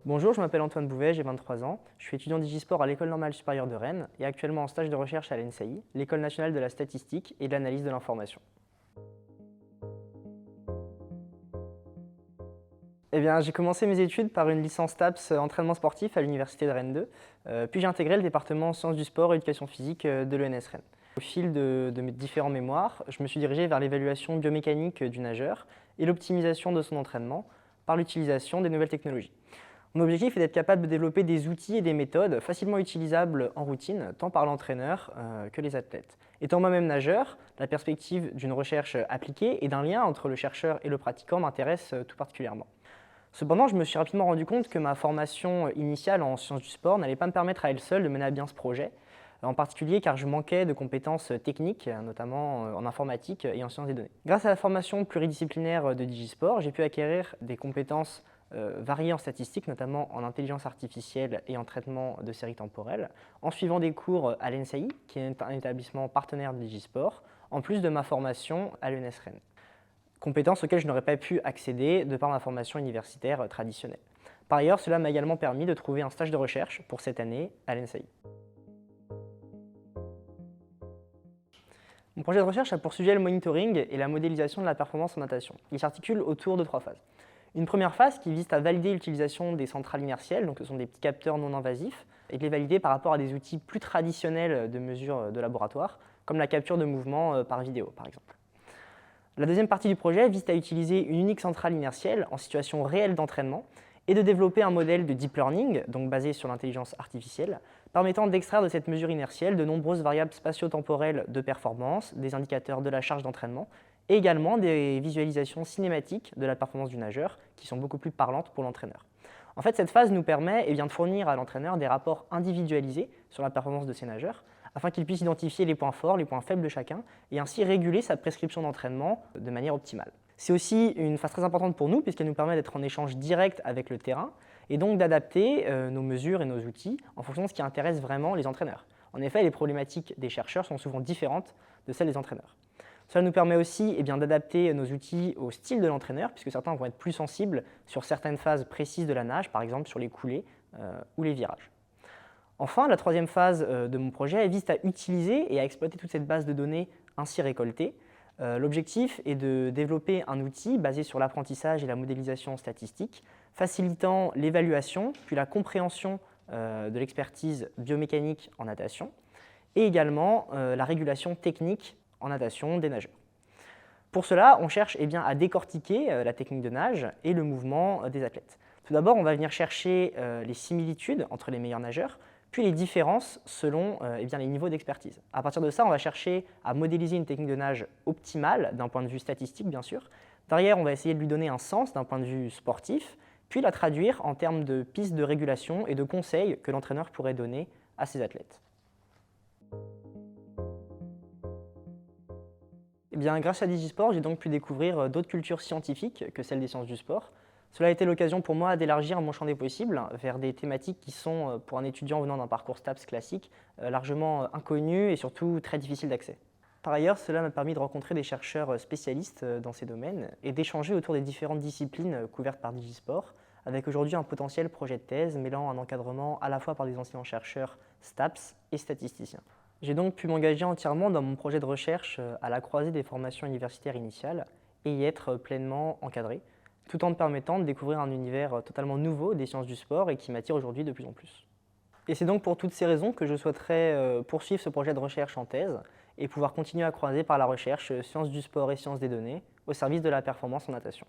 Bonjour, je m'appelle Antoine Bouvet, j'ai 23 ans. Je suis étudiant d'Igisport à l'École normale supérieure de Rennes et actuellement en stage de recherche à l'ENSAI, l'École nationale de la statistique et de l'analyse de l'information. J'ai commencé mes études par une licence TAPS entraînement sportif à l'Université de Rennes 2, puis j'ai intégré le département sciences du sport et éducation physique de l'ENS Rennes. Au fil de mes différents mémoires, je me suis dirigé vers l'évaluation biomécanique du nageur et l'optimisation de son entraînement par l'utilisation des nouvelles technologies. Mon objectif est d'être capable de développer des outils et des méthodes facilement utilisables en routine, tant par l'entraîneur que les athlètes. Étant moi-même nageur, la perspective d'une recherche appliquée et d'un lien entre le chercheur et le pratiquant m'intéresse tout particulièrement. Cependant, je me suis rapidement rendu compte que ma formation initiale en sciences du sport n'allait pas me permettre à elle seule de mener à bien ce projet, en particulier car je manquais de compétences techniques, notamment en informatique et en sciences des données. Grâce à la formation pluridisciplinaire de Digisport, j'ai pu acquérir des compétences variées en statistique, notamment en intelligence artificielle et en traitement de séries temporelles, en suivant des cours à l'ENSAI, qui est un établissement partenaire de Digisport, en plus de ma formation à l'ENS Rennes. Compétences auxquelles je n'aurais pas pu accéder de par ma formation universitaire traditionnelle. Par ailleurs, cela m'a également permis de trouver un stage de recherche pour cette année à l'ENSAI. Mon projet de recherche a pour sujet le monitoring et la modélisation de la performance en natation. Il s'articule autour de 3 phases. Une première phase qui vise à valider l'utilisation des centrales inertielles, donc ce sont des petits capteurs non invasifs, et de les valider par rapport à des outils plus traditionnels de mesure de laboratoire, comme la capture de mouvements par vidéo par exemple. La deuxième partie du projet vise à utiliser une unique centrale inertielle en situation réelle d'entraînement et de développer un modèle de deep learning, donc basé sur l'intelligence artificielle, permettant d'extraire de cette mesure inertielle de nombreuses variables spatio-temporelles de performance, des indicateurs de la charge d'entraînement et également des visualisations cinématiques de la performance du nageur qui sont beaucoup plus parlantes pour l'entraîneur. En fait, cette phase nous permet de fournir à l'entraîneur des rapports individualisés sur la performance de ses nageurs afin qu'il puisse identifier les points forts, les points faibles de chacun et ainsi réguler sa prescription d'entraînement de manière optimale. C'est aussi une phase très importante pour nous puisqu'elle nous permet d'être en échange direct avec le terrain et donc d'adapter nos mesures et nos outils en fonction de ce qui intéresse vraiment les entraîneurs. En effet, les problématiques des chercheurs sont souvent différentes de celles des entraîneurs. Cela nous permet aussi d'adapter nos outils au style de l'entraîneur puisque certains vont être plus sensibles sur certaines phases précises de la nage, par exemple sur les coulées ou les virages. Enfin, la troisième phase de mon projet vise à utiliser et à exploiter toute cette base de données ainsi récoltée. L'objectif est de développer un outil basé sur l'apprentissage et la modélisation statistique, facilitant l'évaluation puis la compréhension de l'expertise biomécanique en natation et également la régulation technique en natation des nageurs. Pour cela, on cherche à décortiquer la technique de nage et le mouvement des athlètes. Tout d'abord, on va venir chercher les similitudes entre les meilleurs nageurs, puis les différences selon les niveaux d'expertise. À partir de ça, on va chercher à modéliser une technique de nage optimale d'un point de vue statistique, bien sûr. Derrière, on va essayer de lui donner un sens d'un point de vue sportif, puis la traduire en termes de pistes de régulation et de conseils que l'entraîneur pourrait donner à ses athlètes. Grâce à Digisport, j'ai donc pu découvrir d'autres cultures scientifiques que celles des sciences du sport. Cela a été l'occasion pour moi d'élargir mon champ des possibles vers des thématiques qui sont, pour un étudiant venant d'un parcours STAPS classique, largement inconnues et surtout très difficiles d'accès. Par ailleurs, cela m'a permis de rencontrer des chercheurs spécialistes dans ces domaines et d'échanger autour des différentes disciplines couvertes par Digisport, avec aujourd'hui un potentiel projet de thèse mêlant un encadrement à la fois par des enseignants-chercheurs STAPS et statisticiens. J'ai donc pu m'engager entièrement dans mon projet de recherche à la croisée des formations universitaires initiales et y être pleinement encadré, tout en me permettant de découvrir un univers totalement nouveau des sciences du sport et qui m'attire aujourd'hui de plus en plus. Et c'est donc pour toutes ces raisons que je souhaiterais poursuivre ce projet de recherche en thèse et pouvoir continuer à croiser par la recherche sciences du sport et sciences des données au service de la performance en natation.